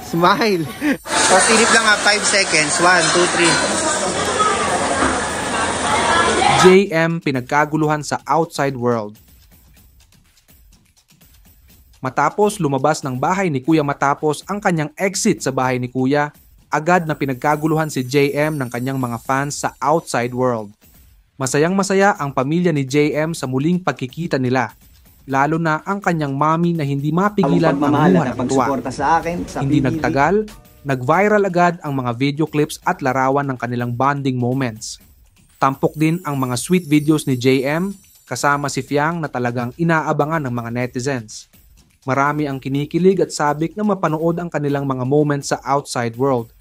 Smile. Pasilip lang 5 seconds. 1, 2, 3. JM pinagkaguluhan sa outside world. Matapos lumabas ng bahay ni Kuya matapos ang kanyang exit sa bahay ni Kuya, agad na pinagkaguluhan si JM ng kanyang mga fans sa outside world. Masayang-masaya ang pamilya ni JM sa muling pagkikita nila, lalo na ang kanyang mommy na hindi mapigilan ang luha ng tuwa. Hindi nagtagal, nag-viral agad ang mga video clips at larawan ng kanilang bonding moments. Tampok din ang mga sweet videos ni JM kasama si Fiang na talagang inaabangan ng mga netizens. Marami ang kinikilig at sabik na mapanood ang kanilang mga moments sa outside world.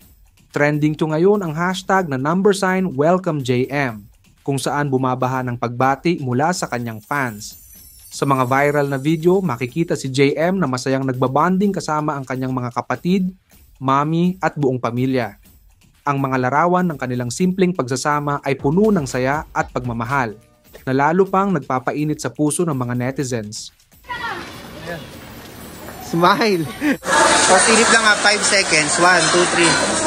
Trending to ngayon ang hashtag na #WelcomeJM, kung saan bumabaha ng pagbati mula sa kanyang fans. Sa mga viral na video, makikita si JM na masayang nagbabanding kasama ang kanyang mga kapatid, mami at buong pamilya. Ang mga larawan ng kanilang simpleng pagsasama ay puno ng saya at pagmamahal, na lalo pang nagpapainit sa puso ng mga netizens. Smile. Pasilip lang 5 seconds. 1, 2, 3.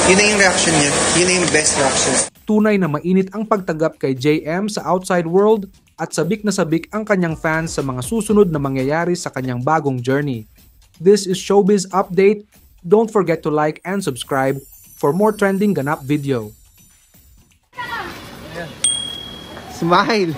Yun na yung reaction niya. Yun na yung best reaction. Tunay na mainit ang pagtanggap kay JM sa outside world at sabik na sabik ang kanyang fans sa mga susunod na mangyayari sa kanyang bagong journey. This is Showbiz Update. Don't forget to like and subscribe for more trending ganap video. Smile.